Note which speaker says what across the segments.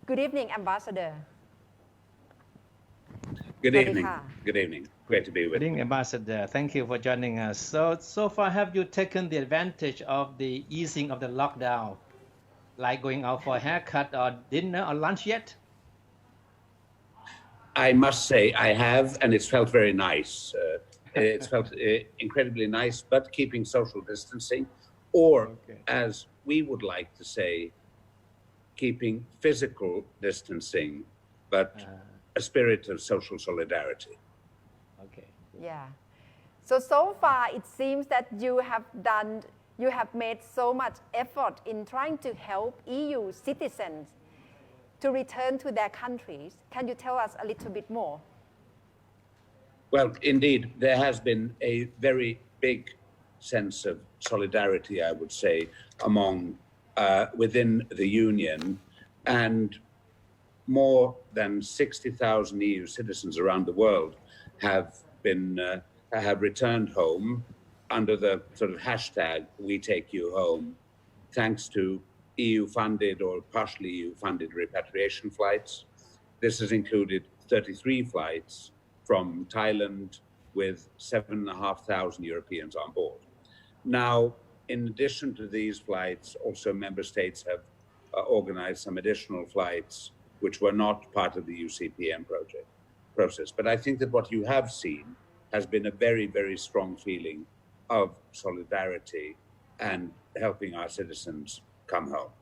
Speaker 1: Good evening, Ambassador.
Speaker 2: Good
Speaker 1: สวัสดี
Speaker 2: evening.
Speaker 1: ค่ะ
Speaker 2: Good evening. Great to be with
Speaker 3: Good evening,
Speaker 2: you.
Speaker 3: Ambassador. Thank you for joining us. So far, have you taken the advantage of the easing of the lockdown, like going out for a haircut or dinner or lunch yet?
Speaker 2: I must say I have, and it's felt very nice. It's felt incredibly nice, but keeping social distancing, or
Speaker 3: Okay.
Speaker 2: as we would like to say, keeping physical distancing, but a spirit of social solidarity.
Speaker 3: Okay.
Speaker 1: Yeah. So far it seems that you have made so much effort in trying to help EU citizens to return to their countries. Can you tell us a little bit more?
Speaker 2: Well, indeed, there has been a very big sense of solidarity, I would say, among within the Union, and more than 60,000 EU citizens around the world have returned home under the sort of hashtag "We Take You Home," thanks to EU-funded or partially EU-funded repatriation flights. This has included 33 flights from Thailand with 7,500 Europeans on board. Now, in addition to these flights, also member states have organized some additional flights which were not part of the UCPM process. But I think that what you have seen has been a very, very strong feeling of solidarity and helping our citizens come home.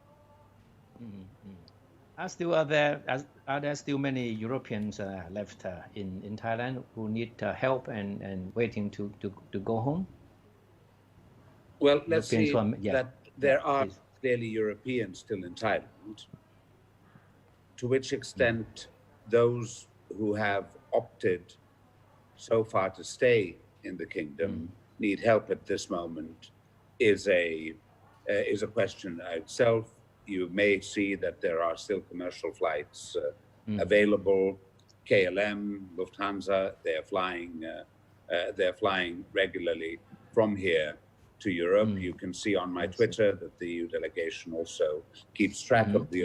Speaker 3: Are there still many Europeans left in Thailand who need help and waiting to go home?
Speaker 2: Well, let's see that there are
Speaker 3: please.
Speaker 2: clearly Europeans still in Thailand. To which extent those who have opted so far to stay in the kingdom need help at this moment is a question itself. You may see that there are still commercial flights available. KLM, Lufthansa, they're flying regularly from here to Europe. You can see on my Twitter that the EU delegation also keeps track of the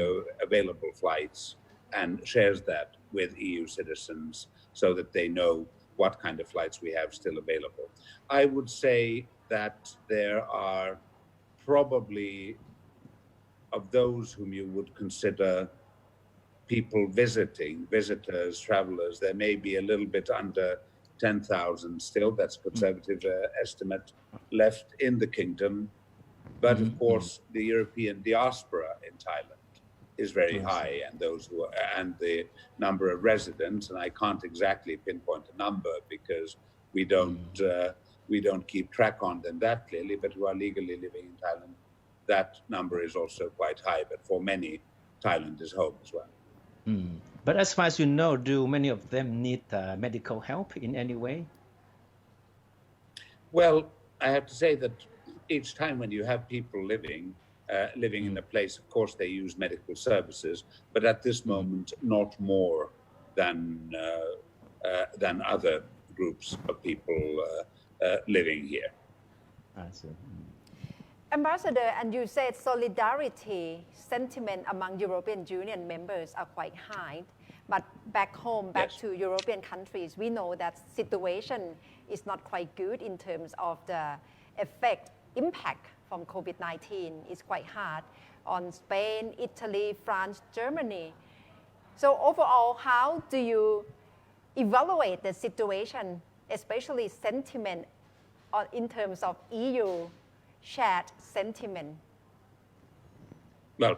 Speaker 2: available flights and shares that with EU citizens so that they know what kind of flights we have still available. I would say that there are probably, of those whom you would consider people visitors, travelers, there may be a little bit under 10,000 still, that's a conservative estimate, left in the kingdom. But of course, the European diaspora in Thailand is very high, and the number of residents, and I can't exactly pinpoint a number because we don't keep track on them that clearly, but who are legally living in Thailand, that number is also quite high. But for many, Thailand is home as well.
Speaker 3: But as far as you know, do many of them need medical help in any way?
Speaker 2: Well, I have to say that each time when you have people living in a place, of course, they use medical services, but at this moment, not more than other groups of people living here.
Speaker 3: I see.
Speaker 1: Ambassador, and you said solidarity sentiment among European Union members are quite high, but back to European countries, we know that situation is not quite good in terms of the impact from COVID-19 is quite hard on Spain, Italy, France, Germany. So overall, how do you evaluate the situation, especially sentiment in terms of EU shared sentiment?
Speaker 2: Well,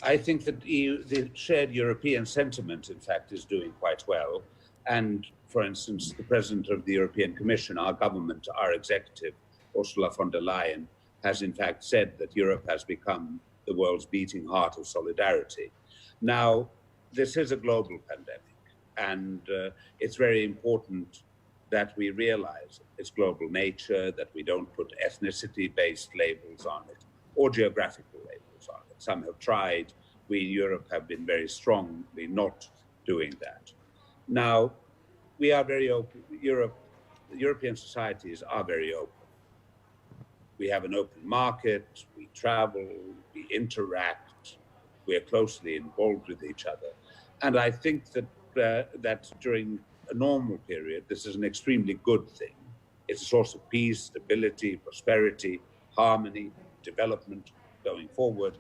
Speaker 2: I think that the shared European sentiment, in fact, is doing quite well. And for instance, the President of the European Commission, our government, our executive, Ursula von der Leyen, has in fact said that Europe has become the world's beating heart of solidarity. Now, this is a global pandemic, and it's very important that we realize its global nature, that we don't put ethnicity-based labels on it or geographical labels on it. Some have tried. We in Europe have been very strongly not doing that. Now, we are very open. European societies are very open. We have an open market, we travel, we interact. We are closely involved with each other. And I think that, that during a normal period, this is an extremely good thing. It's a source of peace, stability, prosperity, harmony, development going forward.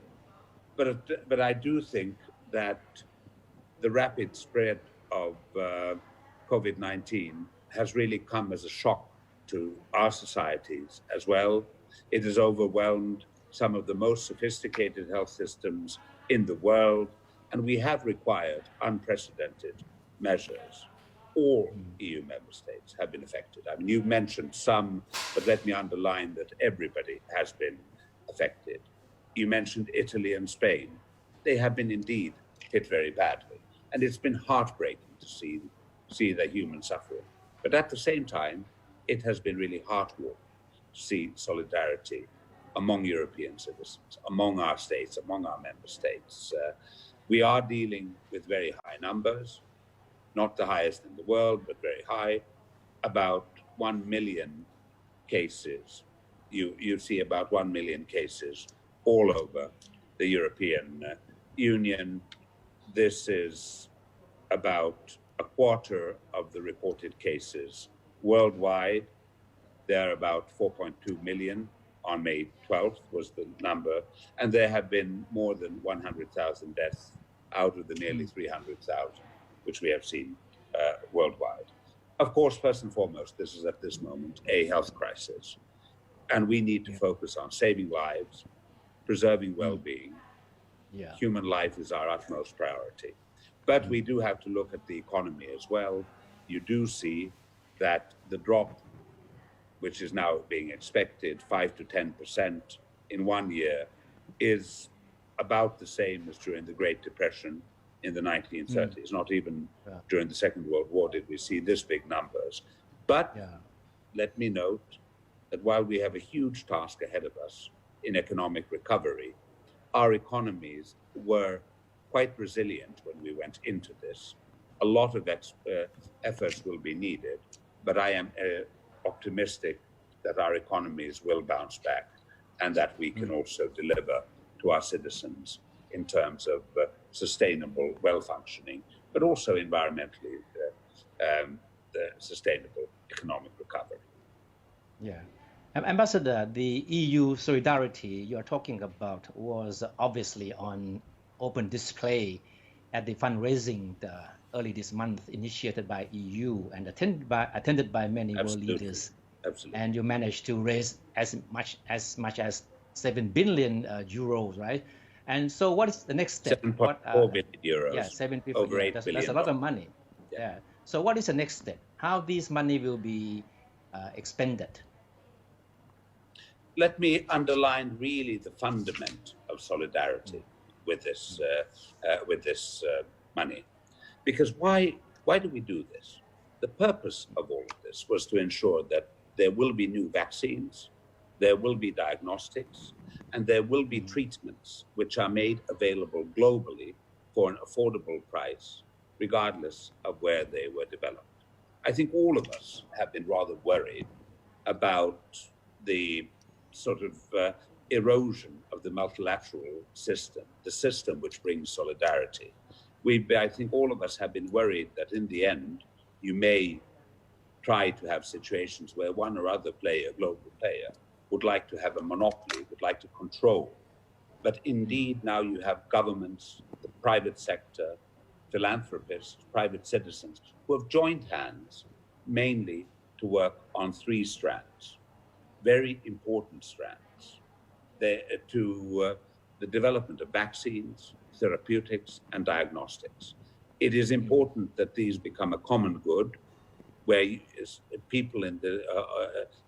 Speaker 2: But I do think that the rapid spread of COVID-19 has really come as a shock to our societies as well. It has overwhelmed some of the most sophisticated health systems in the world, and we have required unprecedented measures. All EU member states have been affected. I mean, you mentioned some, but let me underline that everybody has been affected. You mentioned Italy and Spain. They have been indeed hit very badly. And it's been heartbreaking to see the human suffering. But at the same time, it has been really heartwarming to see solidarity among European citizens, among our states, among our member states. We are dealing with very high numbers, not the highest in the world, but very high, about 1 million cases. You see about 1 million cases all over the European Union. This is about a quarter of the reported cases worldwide. There are about 4.2 million on May 12th was the number, and there have been more than 100,000 deaths out of the nearly 300,000 which we have seen worldwide. Of course, first and foremost, this is at this moment a health crisis, and we need to focus on saving lives, preserving well-being. Human life is our utmost priority. But we do have to look at the economy as well. You do see that the drop, which is now being expected, 5 to 10% in 1 year, is about the same as during the Great Depression in the 1930s. Not even during the Second World War did we see this big numbers. But let me note that while we have a huge task ahead of us in economic recovery, our economies were quite resilient when we went into this. A lot of efforts will be needed, but I am optimistic that our economies will bounce back and that we can also deliver to our citizens in terms of sustainable, well-functioning, but also environmentally sustainable economic recovery.
Speaker 3: Ambassador, the EU solidarity you are talking about was obviously on open display at the fundraising early this month, initiated by EU and attended by many world leaders.
Speaker 2: Absolutely.
Speaker 3: And you managed to raise as much as 7 billion euros, right? And so, what is the next step?
Speaker 2: 7.4 billion euros.
Speaker 3: Yeah, 7 billion.
Speaker 2: Over 8 billion.
Speaker 3: That's a lot of money. Yeah. So, what is the next step? How this money will be expended?
Speaker 2: Let me underline really the fundament of solidarity with this money, because why do we do this? The purpose of all of this was to ensure that there will be new vaccines, there will be diagnostics, and there will be treatments which are made available globally for an affordable price, regardless of where they were developed. I think all of us have been rather worried about the sort of erosion of the multilateral system, the system which brings solidarity. I think all of us have been worried that in the end, you may try to have situations where one or other player, global player, would like to have a monopoly, would like to control. But indeed, now you have governments, the private sector, philanthropists, private citizens, who have joined hands mainly to work on 3 strands, very important strands, to the development of vaccines, therapeutics, and diagnostics. It is important that these become a common good, where people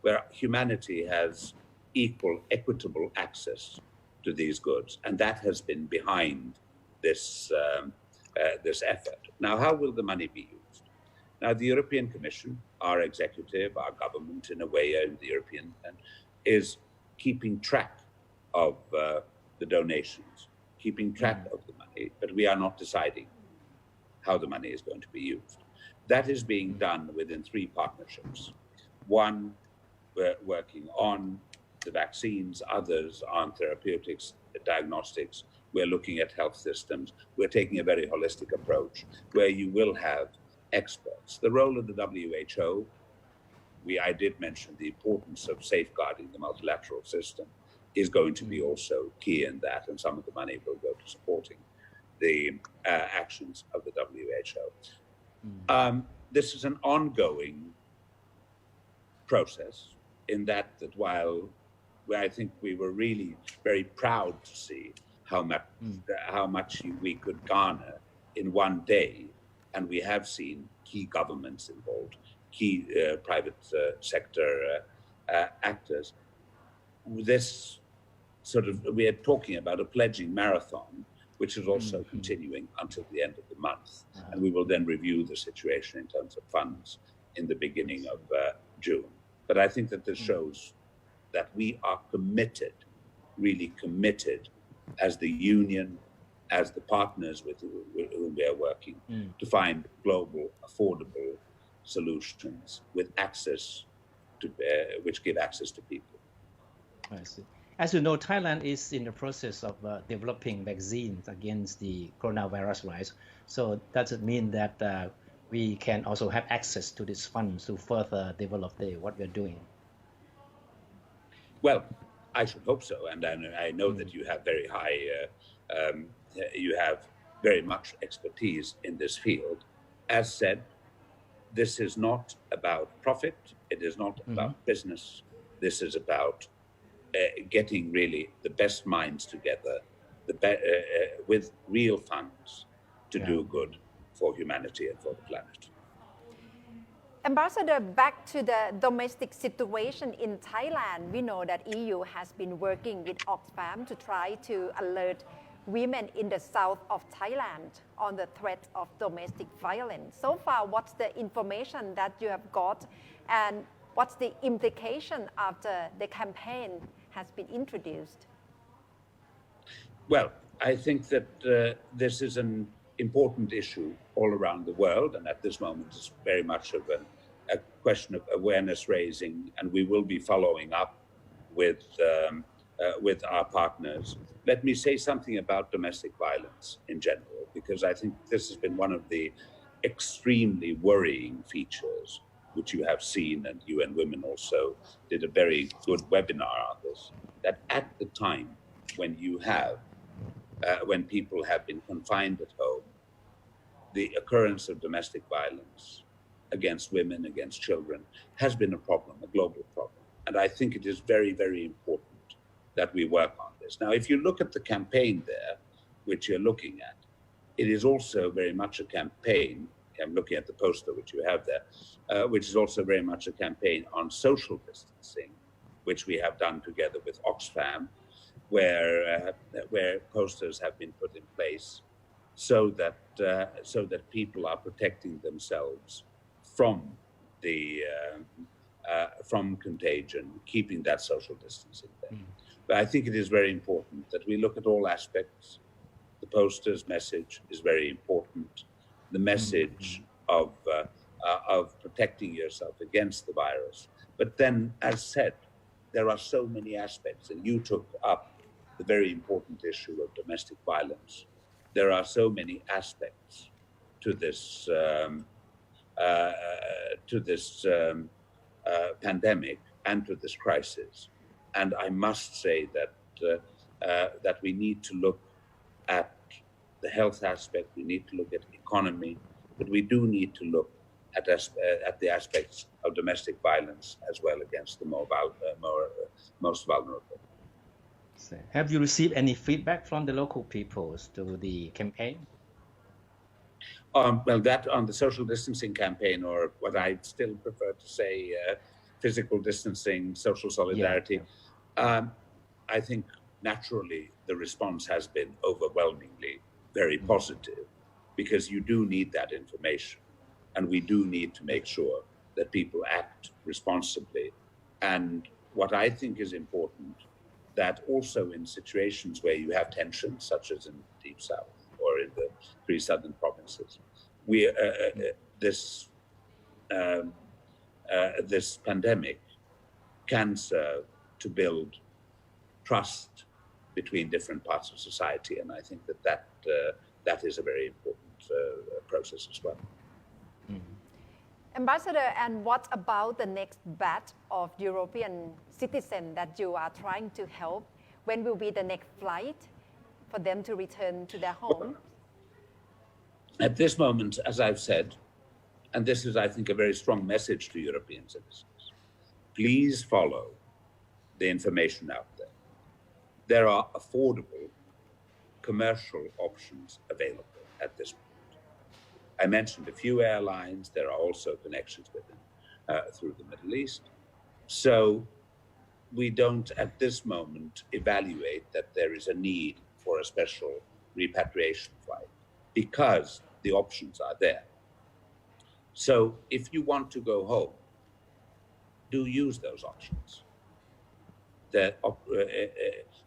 Speaker 2: where humanity has equal, equitable access to these goods, and that has been behind this this effort. Now, how will the money be used? Now, the European Commission, our executive, our government, in a way, the European, is keeping track of the donations, keeping track of the money, but we are not deciding how the money is going to be used. That is being done within 3 partnerships. One, we're working on the vaccines, others on therapeutics, diagnostics, We're looking at health systems. We're taking a very holistic approach where you will have experts. The role of the WHO, I did mention the importance of safeguarding the multilateral system, is going to be also key in that, and some of the money will go to supporting the actions of the WHO. This is an ongoing process in that while I think we were really very proud to see how much we could garner in one day, and we have seen key governments involved, key private sector actors. This we are talking about a pledging marathon, which is also continuing until the end of the month. And we will then review the situation in terms of funds in the beginning of June. But I think that this shows that we are committed, really committed, as the union, as the partners with whom we are working, to find global, affordable solutions with access to, which give access to people.
Speaker 3: I see. As you know, Thailand is in the process of developing vaccines against the coronavirus, right? So does it mean that we can also have access to these funds to further develop what we're doing?
Speaker 2: Well, I should hope so, and I know that you have very high, you have very much expertise in this field. As said, this is not about profit. It is not about business. This is about getting really the best minds together, with real funds to do good for humanity and for the planet.
Speaker 1: Ambassador, back to the domestic situation in Thailand, we know that EU has been working with Oxfam to try to alert women in the south of Thailand on the threat of domestic violence. So far, what's the information that you have got, and what's the implication after the campaign has been introduced?
Speaker 2: Well, I think that this is an important issue all around the world, and at this moment it's very much of a question of awareness raising, and we will be following up with our partners. Let me say something about domestic violence in general, because I think this has been one of the extremely worrying features which you have seen, and UN Women also did a very good webinar on this, that at the time when you have, when people have been confined at home, the occurrence of domestic violence against women, against children, has been a problem, a global problem. And I think it is very, very important that we work on this. Now, if you look at the campaign there, which you're looking at, it is also very much a campaign. I'm looking at the poster which you have there, which is also very much a campaign on social distancing, which we have done together with Oxfam, where posters have been put in place so that people are protecting themselves from from contagion, keeping that social distancing there. But I think it is very important that we look at all aspects. The poster's message is very important. The message of protecting yourself against the virus. But then, as said, there are so many aspects, and you took up the very important issue of domestic violence. There are so many aspects to this pandemic and to this crisis, and I must say that we need to look at the health aspect. We need to look at economy, but we do need to look at the aspects of domestic violence as well against the most vulnerable.
Speaker 3: Have you received any feedback from the local peoples to the campaign?
Speaker 2: Well, that on the social distancing campaign, or what I still prefer to say, physical distancing, social solidarity, I think naturally the response has been overwhelmingly very positive, because you do need that information, and we do need to make sure that people act responsibly. And what I think is important, that also in situations where you have tensions, such as in the Deep South or in the 3 southern provinces, this pandemic can serve to build trust between different parts of society. And I think that is a very important process as well.
Speaker 1: Ambassador, and what about the next batch of European citizens that you are trying to help? When will be the next flight for them to return to their homes?
Speaker 2: At this moment, as I've said, and this is, I think, a very strong message to European citizens, please follow the information out there. There are affordable commercial options available at this point. I mentioned a few airlines. There are also connections with them through the Middle East. So we don't, at this moment, evaluate that there is a need for a special repatriation flight because the options are there. So if you want to go home, do use those options.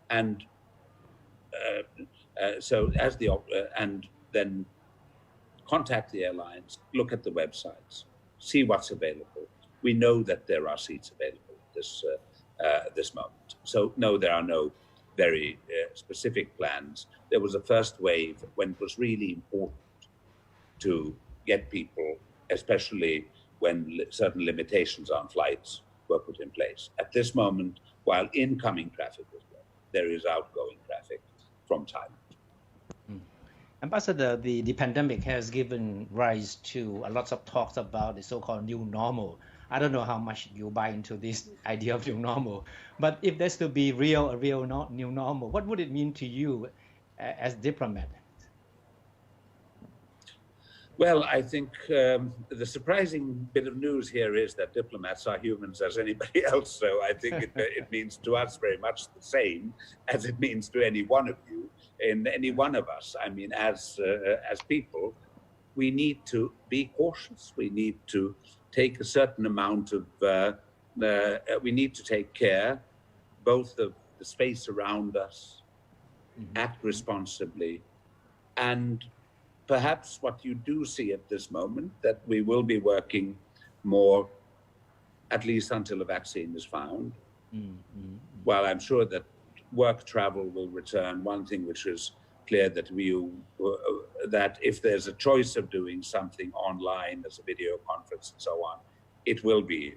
Speaker 2: And then contact the airlines, look at the websites, see what's available. We know that there are seats available at this moment. So no, there are no very specific plans. There was a first wave when it was really important to get people, especially when certain limitations on flights were put in place. At this moment, while incoming traffic is low, there is outgoing traffic from Thailand.
Speaker 3: Ambassador, the pandemic has given rise to a lot of talks about the so-called new normal. I don't know how much you buy into this idea of new normal, but if there's to be a real new normal, what would it mean to you as diplomat?
Speaker 2: Well, I think the surprising bit of news here is that diplomats are humans as anybody else. So I think it means to us very much the same as it means to any one of you, in any one of us. I mean, as people, we need to be cautious. We need to take a certain amount of, we need to take care, both of the space around us, act responsibly, and perhaps what you do see at this moment, that we will be working more, at least until a vaccine is found. While I'm sure that work travel will return, one thing which is clear that that if there's a choice of doing something online as a video conference and so on, it will be,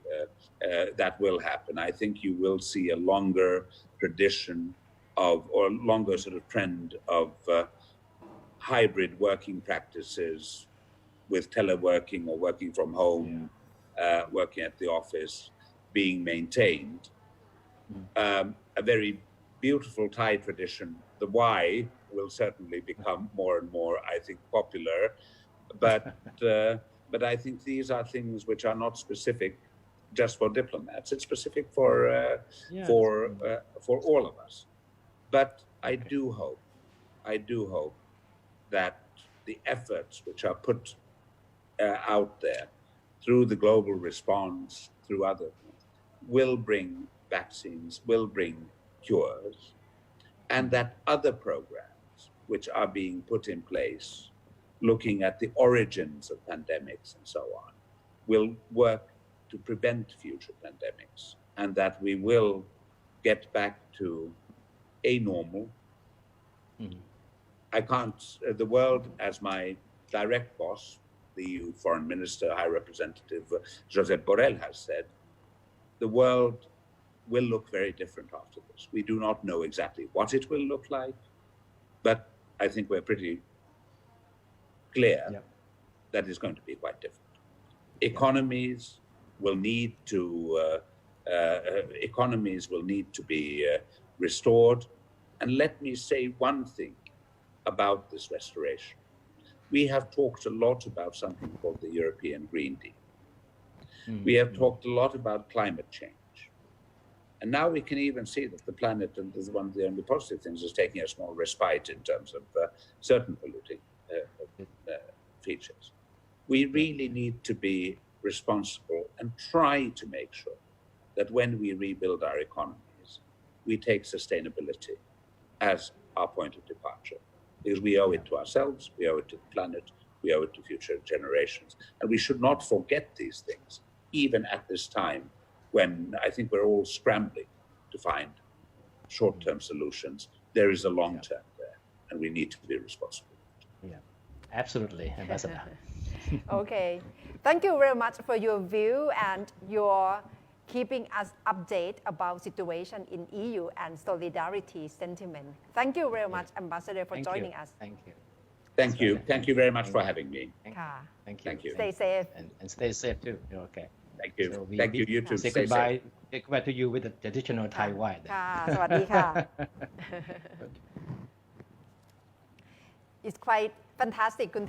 Speaker 2: that will happen. I think you will see a longer tradition of, or longer sort of trend of hybrid working practices with teleworking or working from home, working at the office being maintained. A very beautiful Thai tradition. The why will certainly become more and more, I think, popular. But I think these are things which are not specific just for diplomats. It's specific for all of us. But I do hope that the efforts which are put out there through the global response, through other things, will bring vaccines, will bring cures, and that other programs which are being put in place, looking at the origins of pandemics and so on, will work to prevent future pandemics, and that we will get back to a normal. I can't, the world, as my direct boss, the EU Foreign Minister, High Representative Josep Borrell has said, the world will look very different after this. We do not know exactly what it will look like, but I think we're pretty clear that it's going to be quite different. Economies will need to be restored. And let me say one thing about this restoration. We have talked a lot about something called the European Green Deal. We have talked a lot about climate change. And now we can even see that the planet, and this is one of the only positive things, is taking a small respite in terms of certain polluting features. We really need to be responsible and try to make sure that when we rebuild our economies, we take sustainability as our point of departure. Because we owe it to ourselves, we owe it to the planet, we owe it to future generations. And we should not forget these things, even at this time when I think we're all scrambling to find short-term solutions there is a long term there, and we need to be responsible.
Speaker 3: Yeah, absolutely, Ambassador.
Speaker 1: Okay. Thank you very much for your view and your keeping us updated about situation in EU and solidarity sentiment. Thank you very much, Ambassador, for
Speaker 3: Thank
Speaker 1: joining
Speaker 3: you.
Speaker 1: us.
Speaker 3: Thank you.
Speaker 2: Thank you. Thank you very much for having me.
Speaker 1: ค่ะ
Speaker 3: Thank you.
Speaker 2: Thank you.
Speaker 1: Stay safe.
Speaker 3: And stay safe too. Okay.
Speaker 2: Thank you.
Speaker 3: So
Speaker 2: Thank you. You too.
Speaker 3: Say
Speaker 2: Stay
Speaker 3: goodbye.
Speaker 2: safe.
Speaker 3: Say goodbye to you with the traditional Thai wine.
Speaker 1: ค่ะ สวัสดีค่ะ It's quite fantastic คุณ